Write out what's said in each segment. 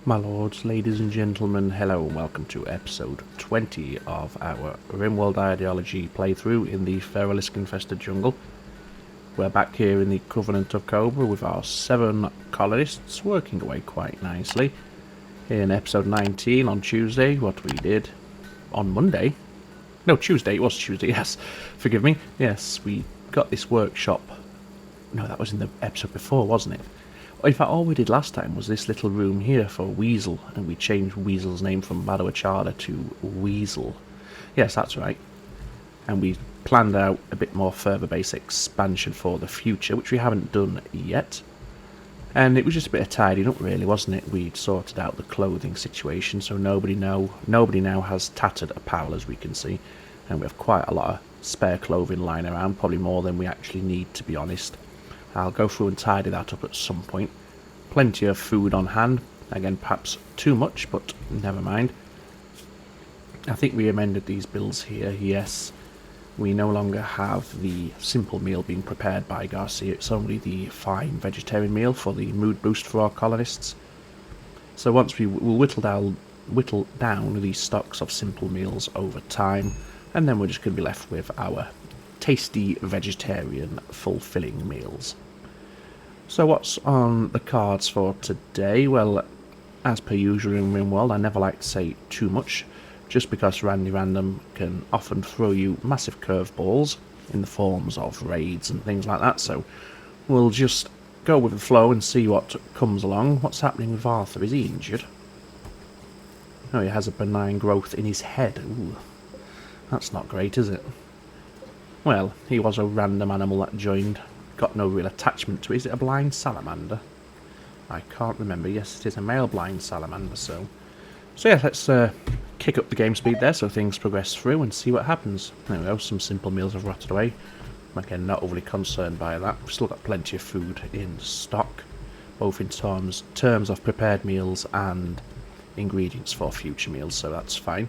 My lords, ladies and gentlemen, hello and welcome to episode 20 of our Rimworld ideology playthrough in the Feralisk infested jungle. We're back here in the Covenant of Cobra with our 7 colonists working away quite nicely. In episode 19 on Tuesday, what we did on Monday, no Tuesday, it was Tuesday, yes, forgive me, yes, we got this workshop. No, that was in the episode before, wasn't it? In fact, all we did last time was this little room here for Weasel, and we changed Weasel's name from Madawachada to Weasel. Yes, that's right. And we planned out a bit more further base expansion for the future, which we haven't done yet. And it was just a bit of tidying up, really, wasn't it? We'd sorted out the clothing situation, so nobody now has tattered apparel, as we can see. And we have quite a lot of spare clothing lying around, probably more than we actually need, to be honest. I'll go through and tidy that up at some point. Plenty of food on hand. Again, perhaps too much, but never mind. I think we amended these builds here, yes. We no longer have the simple meal being prepared by Garcia. It's only the fine vegetarian meal for the mood boost for our colonists. So once we'll whittle down these stocks of simple meals over time, and then we're just going to be left with our tasty vegetarian fulfilling meals. So what's on the cards for today? Well, as per usual in Rimworld, I never like to say too much, just because Randy Random can often throw you massive curveballs in the forms of raids and things like that, so we'll just go with the flow and see what comes along. What's happening with Arthur? Is he injured? Oh, he has a benign growth in his head. Ooh, that's not great, is it? Well, he was a random animal that joined. Got no real attachment to it. Is it a blind salamander? I can't remember. Yes, it is a male blind salamander, so yeah, let's kick up the game speed there so things progress through and see what happens. There we go, some simple meals have rotted away. Again, not overly concerned by that. We've still got plenty of food in stock, both in terms of prepared meals and ingredients for future meals, so that's fine.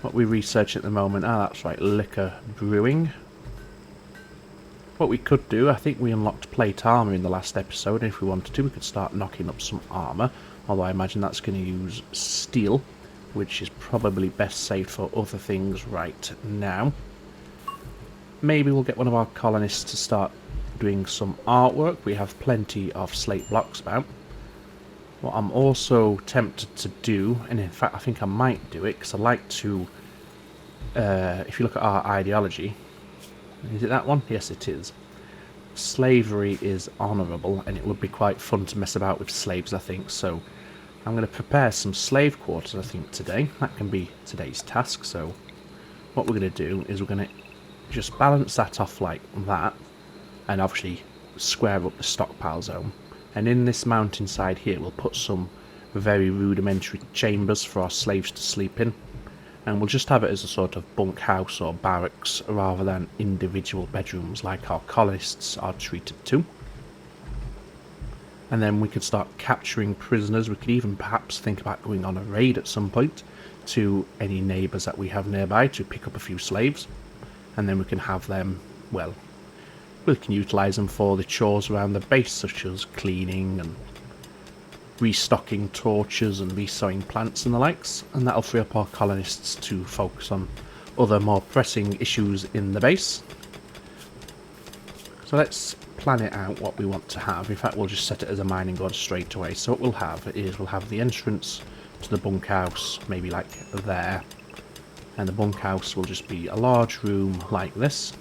What we research at the moment, that's right, liquor brewing. What we could do, I think we unlocked plate armour in the last episode, and if we wanted to we could start knocking up some armour, although I imagine that's going to use steel, which is probably best saved for other things right now. Maybe we'll get one of our colonists to start doing some artwork. We have plenty of slate blocks about. What I'm also tempted to do, and in fact I think I might do it, because I like to, if you look at our ideology, is it that one? Yes it is. Slavery is honourable, and it would be quite fun to mess about with slaves, I think, so I'm going to prepare some slave quarters, I think, today. That can be today's task, so what we're going to do is we're going to just balance that off like that, and obviously square up the stockpile zone. And in this mountainside here, we'll put some very rudimentary chambers for our slaves to sleep in. And we'll just have it as a sort of bunkhouse or barracks rather than individual bedrooms like our colonists are treated to. And then we could start capturing prisoners. We could even perhaps think about going on a raid at some point to any neighbours that we have nearby to pick up a few slaves. And then we can have them, well, we can utilise them for the chores around the base, such as cleaning and restocking torches and resowing plants and the likes, and that'll free up our colonists to focus on other more pressing issues in the base. So let's plan it out what we want to have. In fact, we'll just set it as a mining god straight away. So what we'll have is we'll have the entrance to the bunkhouse maybe like there, and the bunkhouse will just be a large room like this.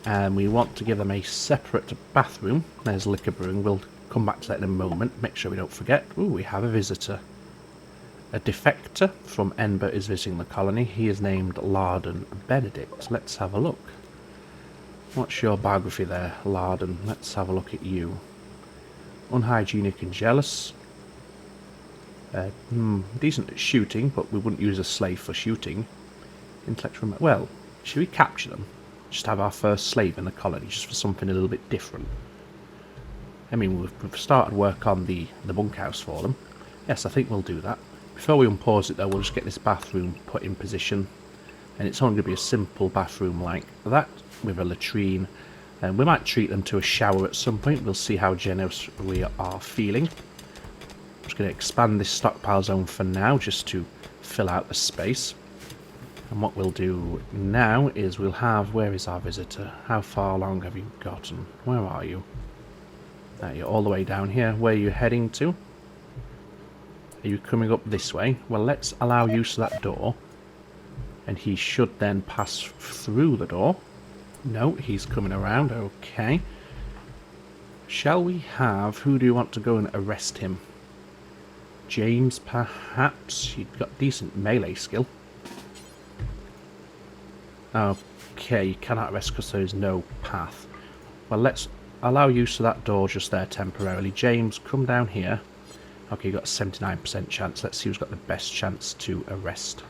And we want to give them a separate bathroom. There's liquor brewing. We'll come back to that in a moment. Make sure we don't forget. Ooh, we have a visitor. A defector from Enber is visiting the colony. He is named Larden Benedict. Let's have a look. What's your biography there, Larden? Let's have a look at you. Unhygienic and jealous. Decent at shooting, but we wouldn't use a slave for shooting. Intellectual... Well, should we capture them? Just have our first slave in the colony, just for something a little bit different. I mean, we've started work on the bunkhouse for them. Yes, I think we'll do that. Before we unpause it though, we'll just get this bathroom put in position. And it's only going to be a simple bathroom like that, with a latrine. And we might treat them to a shower at some point. We'll see how generous we are feeling. just going to expand this stockpile zone for now, just to fill out the space. And what we'll do now is we'll have... Where is our visitor? How far along have you gotten? Where are you? You're all the way down here. Where are you heading to? Are you coming up this way? Well, let's allow use of that door. And he should then pass through the door. No, he's coming around. Okay. Shall we have... Who do you want to go and arrest him? James, perhaps? You've got decent melee skill. Okay, you cannot arrest because there is no path. Well, let's allow use of that door just there temporarily. James, come down here. Okay, you got a 79% chance. Let's see who's got the best chance to arrest.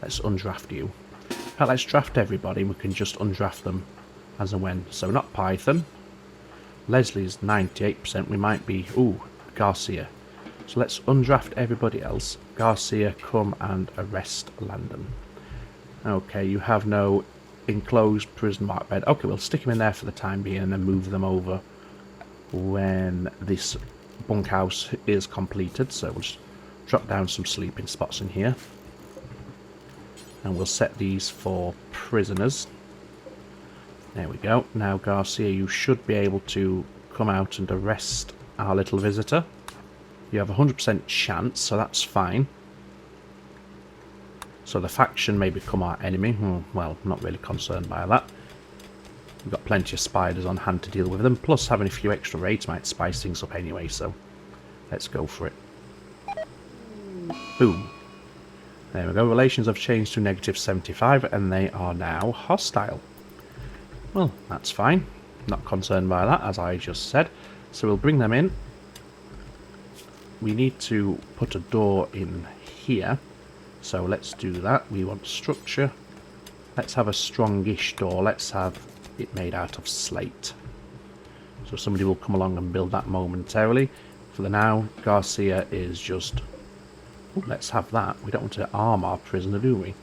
Let's undraft you. Let's draft everybody. We can just undraft them as and when. So not Python. Leslie's 98%. We might be... Ooh, Garcia. So let's undraft everybody else. Garcia, come and arrest Landon. Okay, you have no enclosed prison mark bed. Okay, we'll stick him in there for the time being and then move them over when this bunkhouse is completed. So we'll just drop down some sleeping spots in here. And we'll set these for prisoners. There we go. Now, Garcia, you should be able to come out and arrest our little visitor. You have a 100% chance, so that's fine. So the faction may become our enemy. Well, not really concerned by that. We've got plenty of spiders on hand to deal with them. Plus, having a few extra raids might spice things up anyway, so let's go for it. Boom. There we go. Relations have changed to -75, and they are now hostile. Well, that's fine. Not concerned by that, as I just said. So we'll bring them in. We need to put a door in here. So let's do that. We want structure. Let's have a strongish door. Let's have it made out of slate. So somebody will come along and build that momentarily. For the now, Garcia is just... Ooh, let's have that. We don't want to arm our prisoner, do we?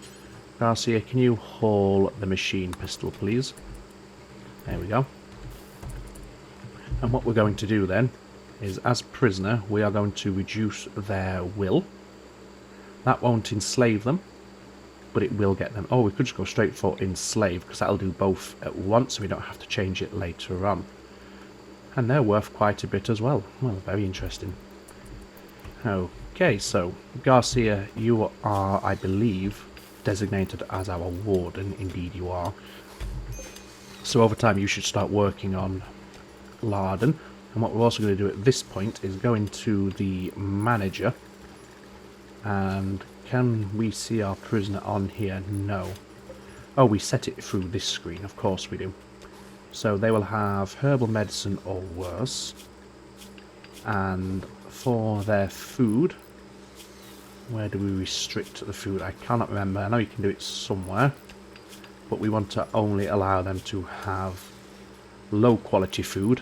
Garcia, can you haul the machine pistol, please? There we go. And what we're going to do then is, as prisoner, we are going to reduce their will. That won't enslave them, but it will get them... Oh, we could just go straight for enslave, because that'll do both at once, so we don't have to change it later on. And they're worth quite a bit as well. Well, very interesting. Okay, so, Garcia, you are, I believe, designated as our warden. Indeed you are. So over time you should start working on Larden. And what we're also going to do at this point is go into the manager. And can we see our prisoner on here? No. Oh, we set it through this screen. Of course we do. So they will have herbal medicine or worse. And for their food, where do we restrict the food? I cannot remember. I know you can do it somewhere. But we want to only allow them to have low quality food.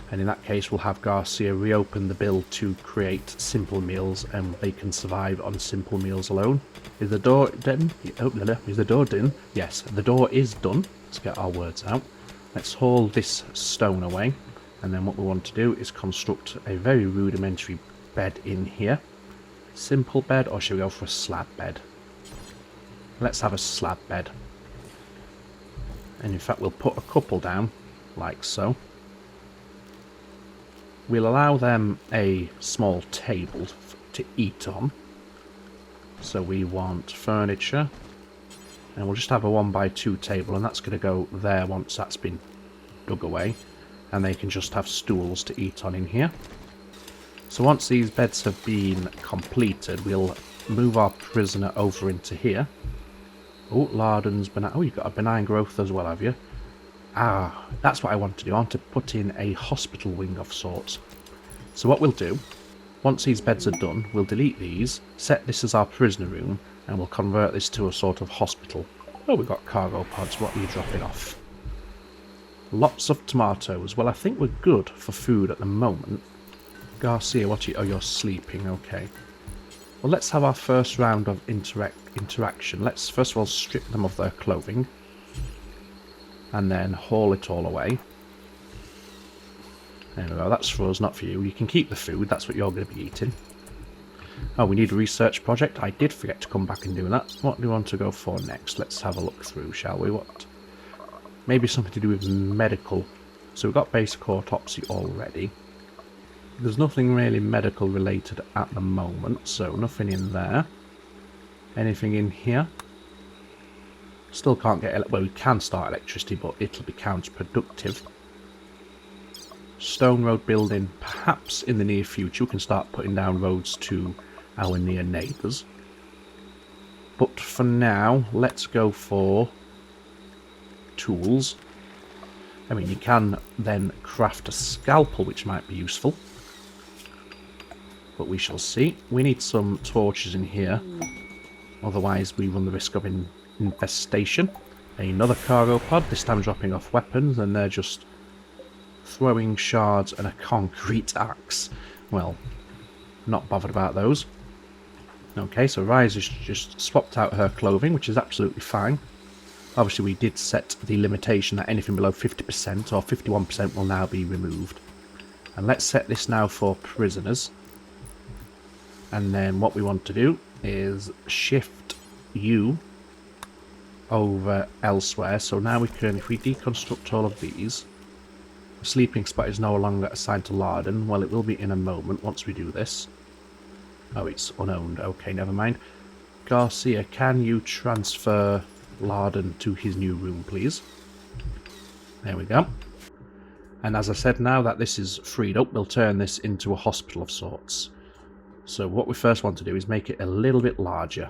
And in that case, we'll have Garcia reopen the bill to create simple meals, and they can survive on simple meals alone. Is the door done? Oh, is the door done? Yes, the door is done. Let's get our words out. Let's haul this stone away. And then what we want to do is construct a very rudimentary bed in here. Simple bed, or should we go for a slab bed? Let's have a slab bed. And in fact, we'll put a couple down, like so. We'll allow them a small table to eat on. So we want furniture. And we'll just have a 1x2 table, and that's going to go there once that's been dug away. And they can just have stools to eat on in here. So once these beds have been completed, we'll move our prisoner over into here. Oh, Larden's benign. Oh, you've got a benign growth as well, have you? Ah, that's what I want to do. I want to put in a hospital wing of sorts. So what we'll do, once these beds are done, we'll delete these, set this as our prisoner room, and we'll convert this to a sort of hospital. Oh, we've got cargo pods. What are you dropping off? Lots of tomatoes. Well, I think we're good for food at the moment. Garcia, what are you... Oh, you're sleeping. Okay. Well, let's have our first round of interaction. Let's first of all strip them of their clothing. And then haul it all away. There we go. That's for us, not for you. You can keep the food. That's what you're going to be eating. Oh, we need a research project. I did forget to come back and do that. What do we want to go for next? Let's have a look through, shall we? What? Maybe something to do with medical. So we've got basic autopsy already. There's nothing really medical related at the moment, so nothing in there. Anything in here? Still can't get... well, we can start electricity, but it'll be counterproductive. Stone road building, perhaps in the near future we can start putting down roads to our near neighbours. But for now, let's go for tools. I mean, you can then craft a scalpel, which might be useful. But we shall see. We need some torches in here. Otherwise, we run the risk of infestation. Another cargo pod, this time dropping off weapons, and they're just throwing shards and a concrete axe. Well, not bothered about those. Okay, so Rise has just swapped out her clothing, which is absolutely fine. Obviously, we did set the limitation that anything below 50% or 51% will now be removed. And let's set this now for prisoners. And then what we want to do is shift you over elsewhere. So now we can, if we deconstruct all of these, the sleeping spot is no longer assigned to Larden. Well, it will be in a moment once we do this. Oh, it's unowned. Okay, never mind. Garcia, can you transfer Larden to his new room, please? There we go. And as I said, now that this is freed up, we'll turn this into a hospital of sorts. So what we first want to do is make it a little bit larger.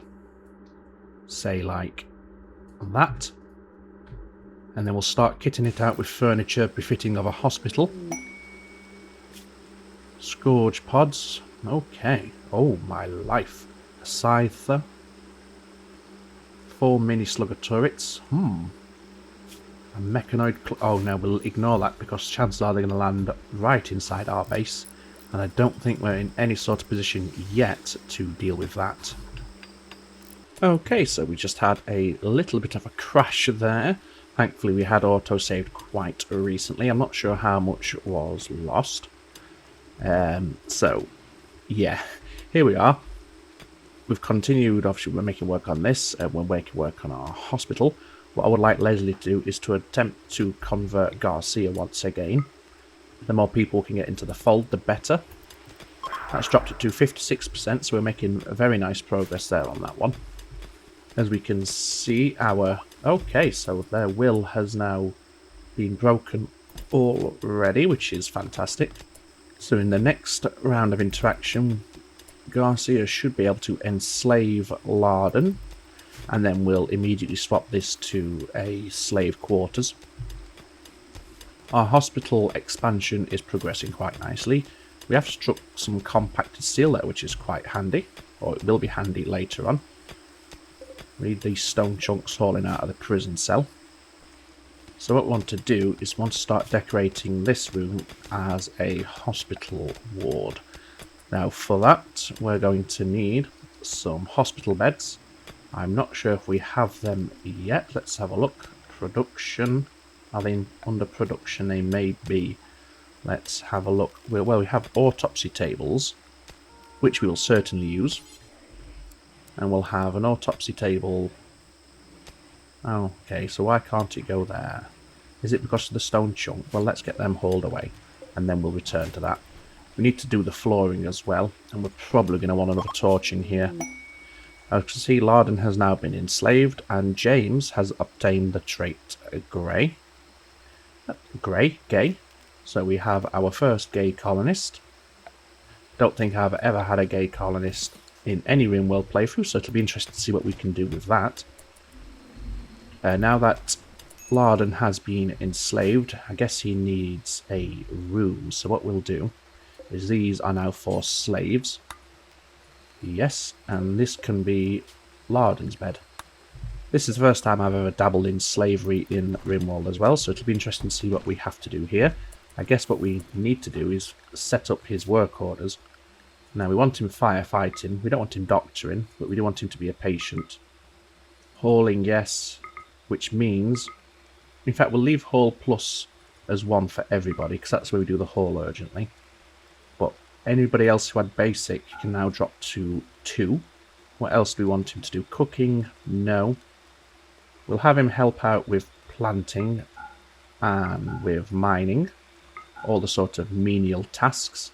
Say like that. And then we'll start kitting it out with furniture befitting of a hospital. Scourge pods. Okay. Oh my life. A scyther. 4 mini slugger turrets. A mechanoid... oh no, we'll ignore that because chances are they're going to land right inside our base. And I don't think we're in any sort of position yet to deal with that. Okay, so we just had a little bit of a crash there. Thankfully we had autosaved quite recently. I'm not sure how much was lost. So, yeah, here we are. We've continued, obviously we're making work on this, and we're making work on our hospital. What I would like Leslie to do is to attempt to convert Garcia once again. The more people can get into the fold, the better. That's dropped it to 56%, so we're making very nice progress there on that one. As we can see, our... okay, so their will has now been broken already, which is fantastic. So in the next round of interaction, Garcia should be able to enslave Larden, and then we'll immediately swap this to a slave quarters. Our hospital expansion is progressing quite nicely. We have struck some compacted steel there, which is quite handy, or it will be handy later on. Read these stone chunks falling out of the prison cell. So what we want to do is want to start decorating this room as a hospital ward. Now for that, we're going to need some hospital beds. I'm not sure if we have them yet. Let's have a look. Production. Are they under production? They may be. Let's have a look. Well, we have autopsy tables, which we will certainly use. And we'll have an autopsy table. Oh, okay, so why can't it go there? Is it because of the stone chunk? Well, let's get them hauled away, and then we'll return to that. We need to do the flooring as well, and we're probably going to want another torch in here. As you can see, Larden has now been enslaved, and James has obtained the trait Grey. Gay. So we have our first gay colonist. Don't think I've ever had a gay colonist in any Rimworld playthrough, so it'll be interesting to see what we can do with that. Now that Larden has been enslaved, I guess he needs a room. So what we'll do is these are now for slaves. Yes, and this can be Larden's bed. This is the first time I've ever dabbled in slavery in Rimworld as well, so it'll be interesting to see what we have to do here. I guess what we need to do is set up his work orders. Now, we want him firefighting. We don't want him doctoring, but we do want him to be a patient. Hauling, yes, which means... in fact, we'll leave haul plus as 1 for everybody, because that's where we do the haul urgently. But Anybody else who had basic can now drop to 2. What else do we want him to do? Cooking? No. We'll have him help out with planting and with mining. All the sort of menial tasks.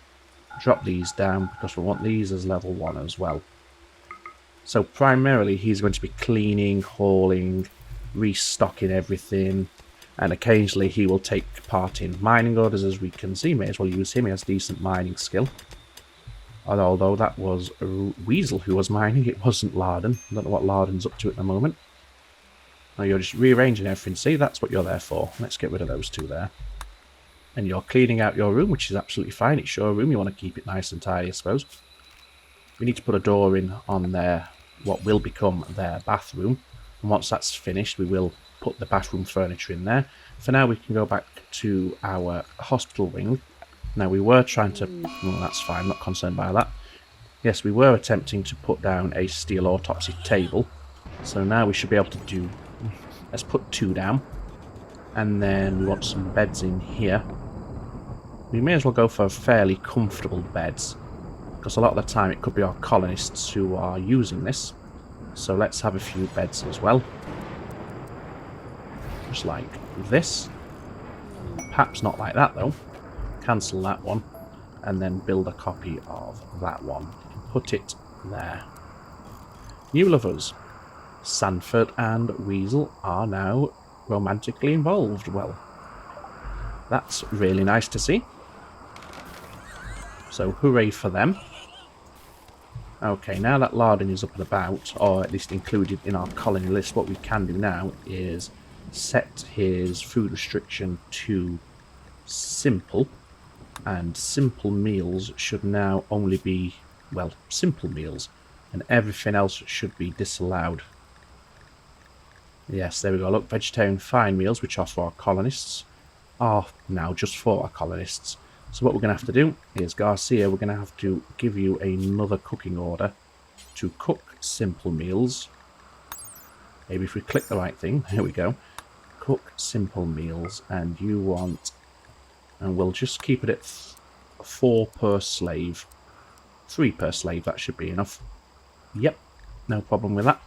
Drop these down because we want these as level 1 as well. So primarily he's going to be cleaning, hauling, restocking everything, and occasionally he will take part in mining orders, as we can see. May as well use him, he has decent mining skill. Although that was Weasel who was mining, it wasn't Larden. I don't know what Larden's up to at the moment. Now you're just rearranging everything, see, that's what you're there for. Let's get rid of those two there. And you're cleaning out your room, which is absolutely fine. It's your room, you want to keep it nice and tidy, I suppose. We need to put a door in on their, what will become their bathroom. And once that's finished, we will put the bathroom furniture in there. For now, we can go back to our hospital wing. Now, we were trying to... Well, that's fine, not concerned by that. Yes, we were attempting to put down a steel autopsy table. So now we should be able to do... Let's put 2 down. And then we want some beds in here. We may as well go for fairly comfortable beds, because a lot of the time it could be our colonists who are using this. So let's have a few beds as well. Just like this. Perhaps not like that though. Cancel that one. And then build a copy of that one. Put it there. New lovers. Sanford and Weasel are now romantically involved. Well, that's really nice to see. So hooray for them. Okay, now that Larden is up and about, or at least included in our colony list, what we can do now is set his food restriction to simple. And simple meals should now only be, well, simple meals. And everything else should be disallowed. Yes, there we go. Look, vegetarian fine meals, which are for our colonists, are now just for our colonists. So what we're going to have to do is, Garcia, we're going to have to give you another cooking order to cook simple meals. Maybe if we click the right thing, here we go. Cook simple meals, and you want, and we'll just keep it at 4 per slave. 3 per slave, that should be enough. Yep, no problem with that.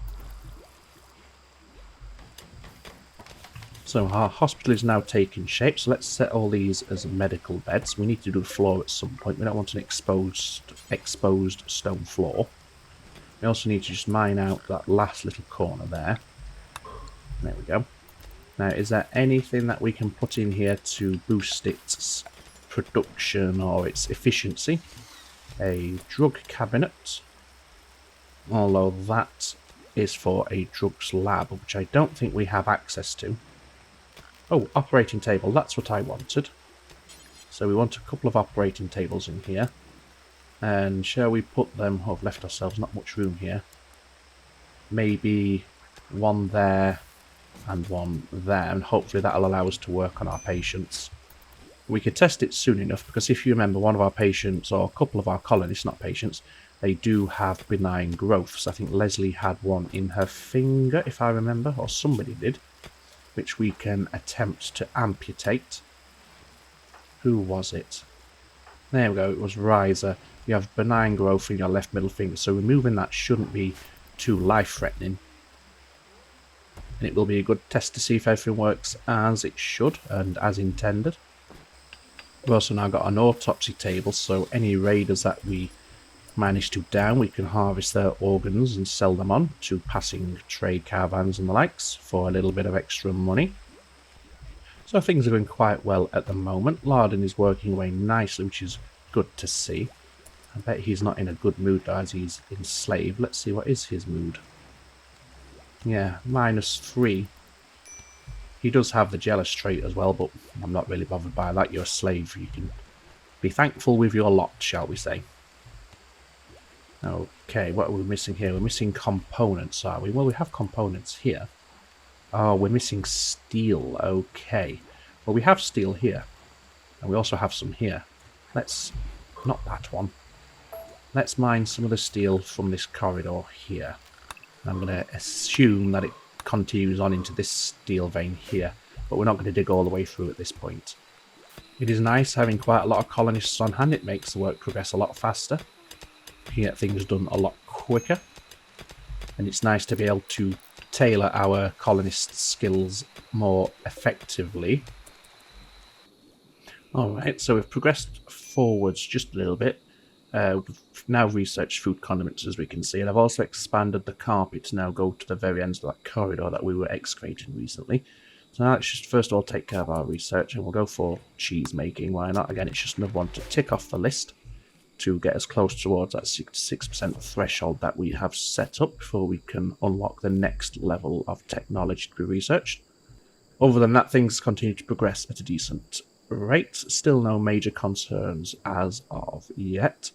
So our hospital is now taking shape, so let's set all these as medical beds. We need to do the floor at some point. We don't want an exposed stone floor. We also need to just mine out that last little corner there. There we go. Now, is there anything that we can put in here to boost its production or its efficiency? A drug cabinet. Although that is for a drugs lab, which I don't think we have access to. Oh, operating table, that's what I wanted. So we want a couple of operating tables in here. And shall we put them... Oh, I've left ourselves not much room here. Maybe one there and one there. And hopefully that'll allow us to work on our patients. We could test it soon enough, because if you remember, one of our patients, or a couple of our colonists, not patients, they do have benign growths. I think Leslie had one in her finger, if I remember, or somebody did, which we can attempt to amputate. Who was it? There we go, it was Riser. You have benign growth in your left middle finger, so removing that shouldn't be too life-threatening. And it will be a good test to see if everything works as it should, and as intended. We've also now got an autopsy table, so any raiders that we manage to down, we can harvest their organs and sell them on to passing trade caravans and the likes for a little bit of extra money. So things are going quite well at the moment. Larden is working away nicely, which is good to see. I bet he's not in a good mood as he's enslaved. Let's see, what is his mood? Yeah, -3. He does have the jealous trait as well, but I'm not really bothered by that. You're a slave. You can be thankful with your lot, shall we say. Okay, what are we missing here? We're missing components, are we? Well, we have components here. Oh, we're missing steel. Okay. Well, we have steel here. And we also have some here. Let's... not that one. Let's mine some of the steel from this corridor here. I'm going to assume that it continues on into this steel vein here. But we're not going to dig all the way through at this point. It is nice having quite a lot of colonists on hand. It makes the work progress a lot faster. You can get things done a lot quicker. And it's nice to be able to tailor our colonist skills more effectively. Alright, so we've progressed forwards just a little bit. We've now researched food condiments, as we can see, and I've also expanded the carpet to now go to the very end of that corridor that we were excavating recently. So now let's just first of all take care of our research, and we'll go for cheese making. Why not? Again, it's just another one to tick off the list to get us close towards that 66% threshold that we have set up before we can unlock the next level of technology to be researched. Other than that, things continue to progress at a decent rate. Still no major concerns as of yet.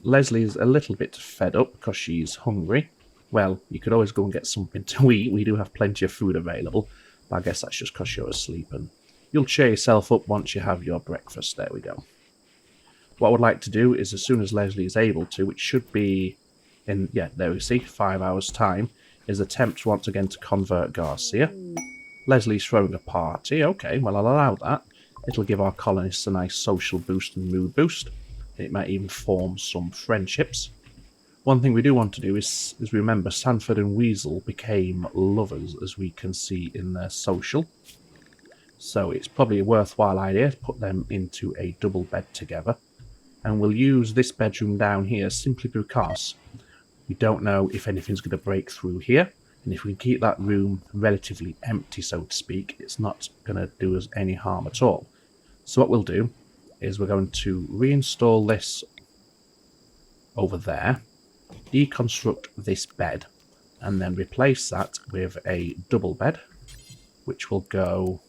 Leslie's a little bit fed up because she's hungry. Well, you could always go and get something to eat. We do have plenty of food available, but I guess that's just because you're asleep, and you'll cheer yourself up once you have your breakfast. There we go. What I would like to do is, as soon as Leslie is able to, which should be in, yeah, there we see, 5 hours time, is attempt once again to convert Garcia. Leslie's throwing a party. Okay, well, I'll allow that. It'll give our colonists a nice social boost and mood boost. It might even form some friendships. One thing we do want to do is remember Sanford and Weasel became lovers, as we can see in their social. So it's probably a worthwhile idea to put them into a double bed together. And we'll use this bedroom down here simply because we don't know if anything's going to break through here. And if we keep that room relatively empty, so to speak, it's not going to do us any harm at all. So what we'll do is we're going to reinstall this over there, deconstruct this bed, and then replace that with a double bed, which will go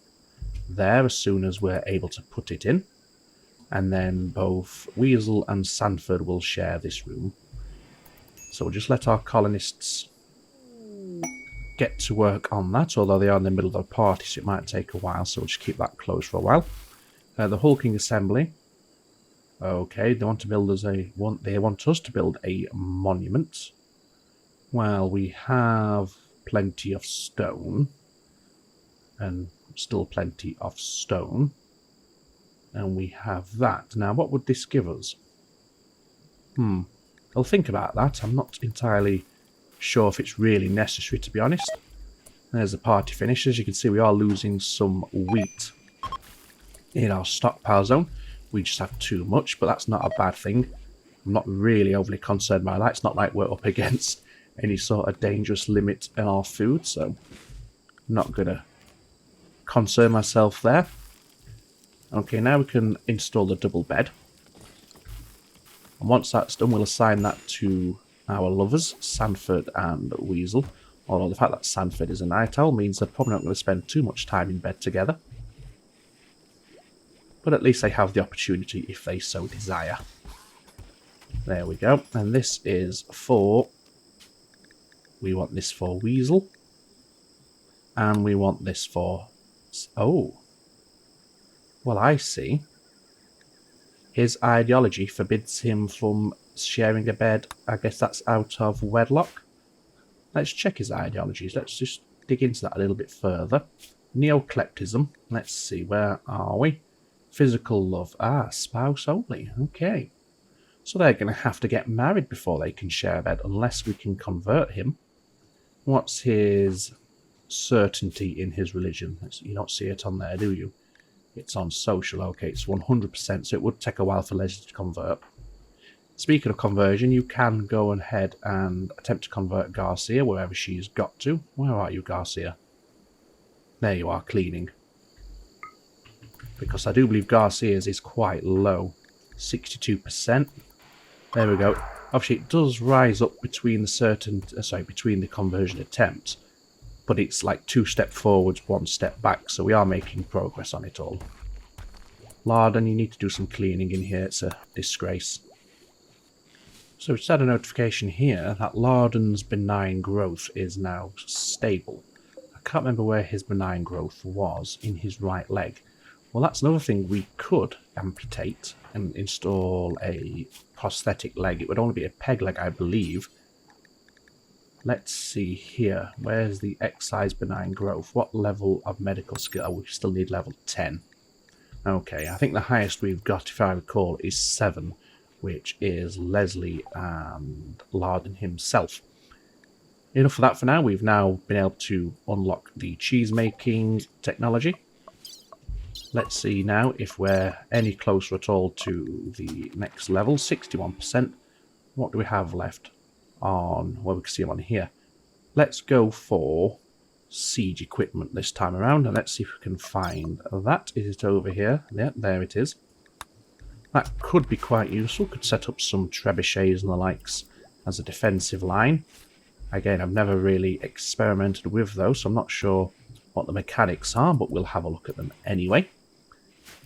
there as soon as we're able to put it in. And then both Weasel and Sanford will share this room. So we'll just let our colonists get to work on that, although they are in the middle of a party, so it might take a while, so we'll just keep that closed for a while. The hulking assembly. Okay, they want to build us they want us to build a monument. Well, we have plenty of stone, and still plenty of stone. And we have that. Now, what would this give us? I'll think about that. I'm not entirely sure if it's really necessary, to be honest. There's the party finish. As you can see, we are losing some wheat in our stockpile zone. We just have too much, but that's not a bad thing. I'm not really overly concerned by that. It's not like we're up against any sort of dangerous limit in our food, so I'm not going to concern myself there. Okay, now we can install the double bed. And once that's done, we'll assign that to our lovers, Sanford and Weasel. Although the fact that Sanford is a night owl means they're probably not going to spend too much time in bed together. But at least they have the opportunity if they so desire. There we go. And this is for... we want this for Weasel. And we want this for... oh. Well, I see. His ideology forbids him from sharing a bed. I guess that's out of wedlock. Let's check his ideologies. Let's just dig into that a little bit further. Neocleptism. Let's see, where are we? Physical love. Ah, spouse only. Okay. So they're going to have to get married before they can share a bed, unless we can convert him. What's his certainty in his religion? You don't see it on there, do you? It's on social. Okay, it's 100%, so it would take a while for Leslie to convert. Speaking of conversion, you can go ahead and attempt to convert Garcia wherever she's got to. Where are you, Garcia? There you are, cleaning. Because I do believe Garcia's is quite low. 62%. There we go. Obviously, it does rise up between the between the conversion attempts. But it's like 2 steps forwards, 1 step back, so we are making progress on it all. Larden, you need to do some cleaning in here, it's a disgrace. So it's had a notification here that Larden's benign growth is now stable. I can't remember where his benign growth was in his right leg. Well, that's another thing we could amputate and install a prosthetic leg. It would only be a peg leg, I believe. Let's see here. Where's the excise benign growth? What level of medical skill? Oh, we still need level 10. Okay, I think the highest we've got, if I recall, is 7, which is Leslie and Larden himself. Enough of that for now. We've now been able to unlock the cheese making technology. Let's see now if we're any closer at all to the next level. 61%. What do we have left on, well, we can see them on here. Let's go for siege equipment this time around, and let's see if we can find that. Is it over here? Yeah, there it is. That could be quite useful. Could set up some trebuchets and the likes as a defensive line. Again, I've never really experimented with those, so I'm not sure what the mechanics are, but we'll have a look at them anyway.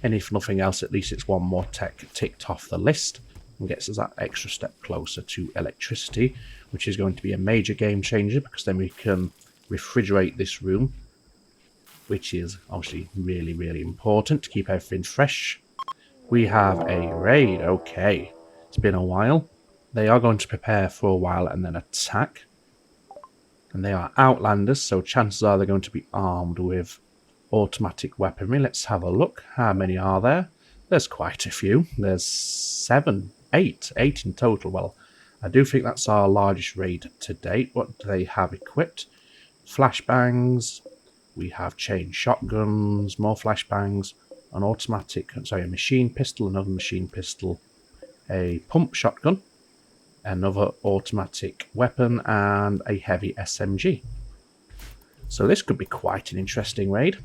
And if nothing else, at least it's one more tech ticked off the list and gets us that extra step closer to electricity, which is going to be a major game changer, because then we can refrigerate this room, which is obviously really, really important to keep everything fresh. We have a raid. Okay, it's been a while. They are going to prepare for a while and then attack. And they are outlanders, so chances are they're going to be armed with automatic weaponry. Let's have a look. How many are there? There's quite a few. There's 8 in total. Well, I do think that's our largest raid to date. What do they have equipped? Flashbangs. We have chain shotguns, more flashbangs, an a machine pistol, another machine pistol, a pump shotgun, another automatic weapon, and a heavy SMG. So this could be quite an interesting raid.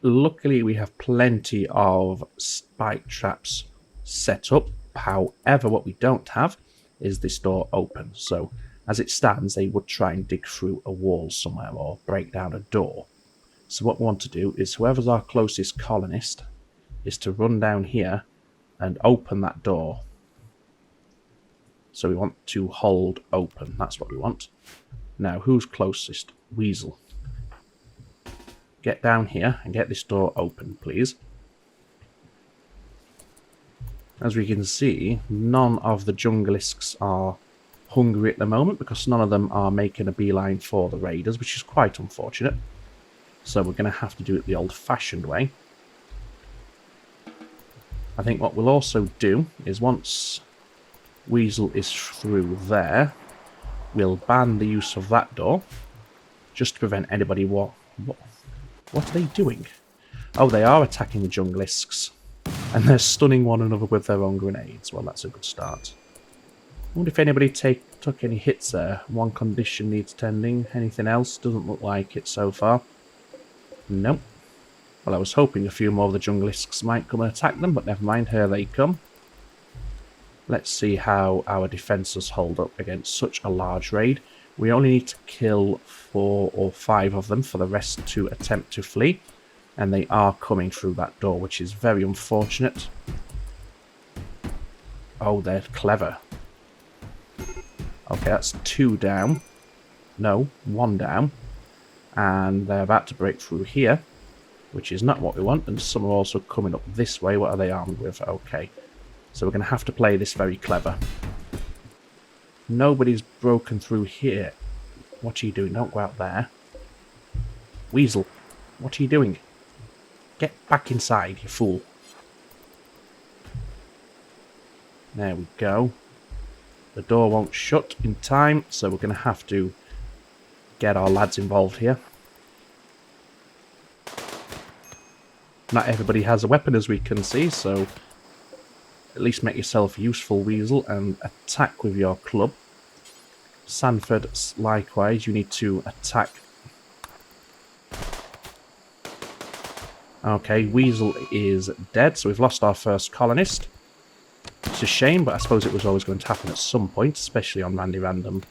Luckily, we have plenty of spike traps set up. However, what we don't have is this door open. So as it stands, they would try and dig through a wall somewhere or break down a door. So what we want to do is, whoever's our closest colonist is to run down here and open that door. So we want to hold open. That's what we want. Now, who's closest? Weasel. Get down here and get this door open, please. As we can see, none of the junglisks are hungry at the moment, because none of them are making a beeline for the raiders, which is quite unfortunate. So we're going to have to do it the old-fashioned way. I think what we'll also do is, once Weasel is through there, we'll ban the use of that door, just to prevent anybody. What are they doing? Oh, they are attacking the junglisks, and they're stunning one another with their own grenades. Well, that's a good start. I wonder if anybody took any hits there. One condition needs tending. Anything else? Doesn't look like it so far. Nope. Well, I was hoping a few more of the junglisks might come and attack them, but never mind, here they come. Let's see how our defences hold up against such a large raid. We only need to kill 4 or 5 of them for the rest to attempt to flee. And they are coming through that door, which is very unfortunate. Oh, they're clever. Okay, that's 2 down. No, 1 down. And they're about to break through here, which is not what we want. And some are also coming up this way. What are they armed with? Okay. So we're going to have to play this very clever. Nobody's broken through here. What are you doing? Don't go out there. Weasel, what are you doing? Get back inside, you fool. There we go. The door won't shut in time, so we're going to have to get our lads involved here. Not everybody has a weapon, as we can see, so at least make yourself useful, Weasel, and attack with your club. Sanford, likewise, you need to attack. Okay, Weasel is dead, so we've lost our first colonist. It's a shame, but I suppose it was always going to happen at some point, especially on Randy Random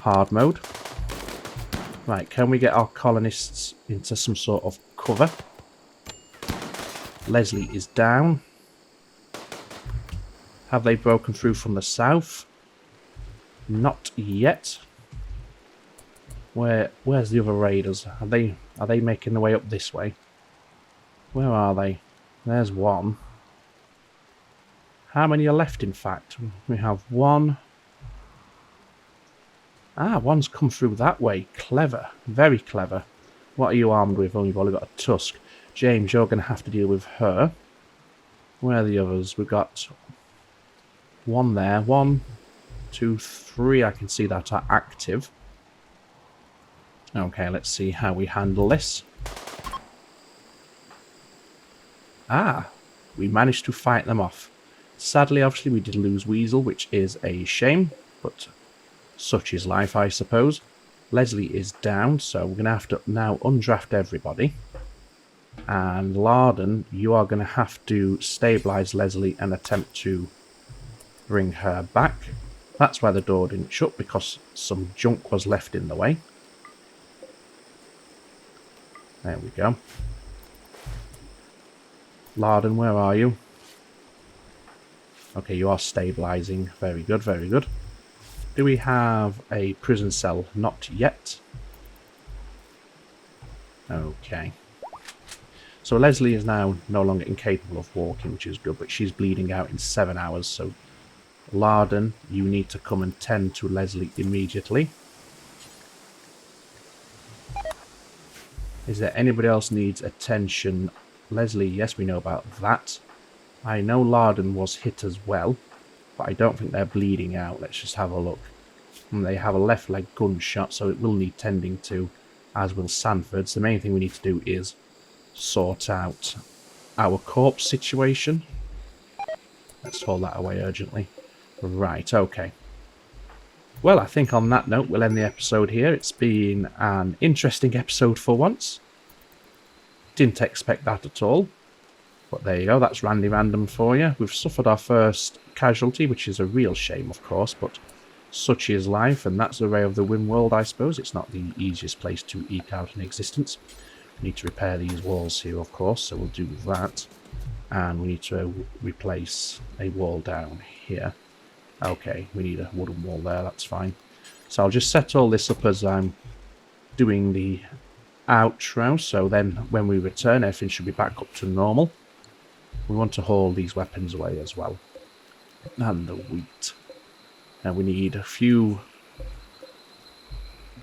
hard mode. Right, can we get our colonists into some sort of cover? Leslie is down. Have they broken through from the south? Not yet. Where's the other raiders? Are they making their way up this way? Where are they? There's one. How many are left, in fact? We have 1. Ah, one's come through that way. Clever. Very clever. What are you armed with? Oh, you've only got a tusk. James, you're going to have to deal with her. Where are the others? We've got one there. 1, 2, 3. I can see that are active. Okay, let's see how we handle this. Ah, we managed to fight them off. Sadly, obviously, we did lose Weasel, which is a shame, but such is life, I suppose. Leslie is down, so we're going to have to now undraft everybody. And Larden, you are going to have to stabilise Leslie and attempt to bring her back. That's why the door didn't shut, because some junk was left in the way. There we go. Larden, where are you? Okay, you are stabilising. Very good, very good. Do we have a prison cell? Not yet. Okay. So Leslie is now no longer incapable of walking, which is good, but she's bleeding out in 7 hours, so Larden, you need to come and tend to Leslie immediately. Is there anybody else needs attention? Leslie, yes, we know about that. I know Larden was hit as well, but I don't think they're bleeding out. Let's just have a look. And they have a left leg gunshot, so it will need tending to, as will Sanford's. The main thing we need to do is sort out our corpse situation. Let's haul that away urgently. Right, okay. Well, I think on that note, we'll end the episode here. It's been an interesting episode for once. Didn't expect that at all. But there you go, that's Randy Random for you. We've suffered our first casualty, which is a real shame, of course, but such is life, and that's the way of the Rimworld, I suppose. It's not the easiest place to eke out an existence. We need to repair these walls here, of course, so we'll do that. And we need to replace a wall down here. Okay, we need a wooden wall there, that's fine. So I'll just set all this up as I'm doing the outro, so then when we return, everything should be back up to normal. We want to haul these weapons away as well. And the wheat. Now we need a few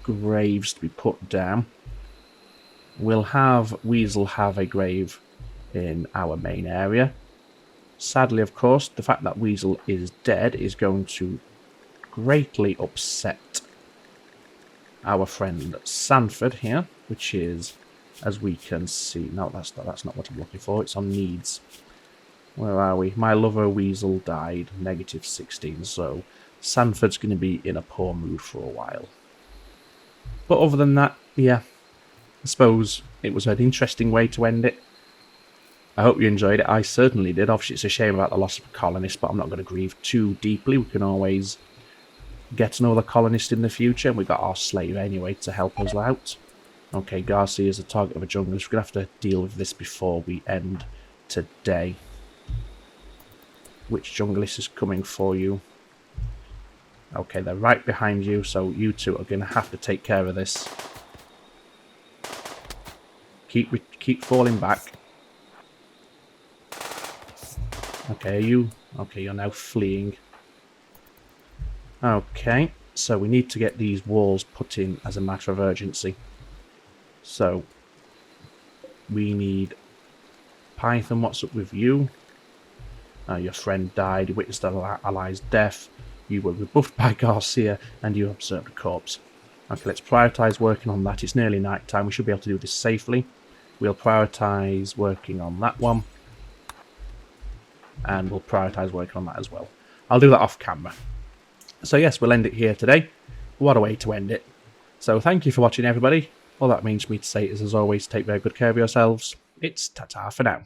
graves to be put down. We'll have Weasel have a grave in our main area. Sadly, of course, the fact that Weasel is dead is going to greatly upset our friend Sanford here, which is, as we can see, no, that's not what I'm looking for. It's on needs. Where are we? My lover Weasel died, -16, so Sanford's going to be in a poor mood for a while. But other than that, yeah, I suppose it was an interesting way to end it. I hope you enjoyed it. I certainly did. Obviously, it's a shame about the loss of a colonist, but I'm not going to grieve too deeply. We can always get another colonist in the future, and we've got our slave anyway to help us out. Okay, Garcia is a target of a junglist. We're going to have to deal with this before we end today. Which junglist is coming for you? Okay, they're right behind you, so you two are going to have to take care of this. Keep falling back. Okay, you're now fleeing. Okay, so we need to get these walls put in as a matter of urgency. So, we need Python, what's up with you? Your friend died, you witnessed an ally's death, you were rebuffed by Garcia, and you observed a corpse. Okay, let's prioritise working on that. It's nearly night time, we should be able to do this safely. We'll prioritise working on that one. And we'll prioritise working on that as well. I'll do that off camera. So yes, we'll end it here today. What a way to end it. So thank you for watching, everybody. All that means for me to say is, as always, take very good care of yourselves. It's ta-ta for now.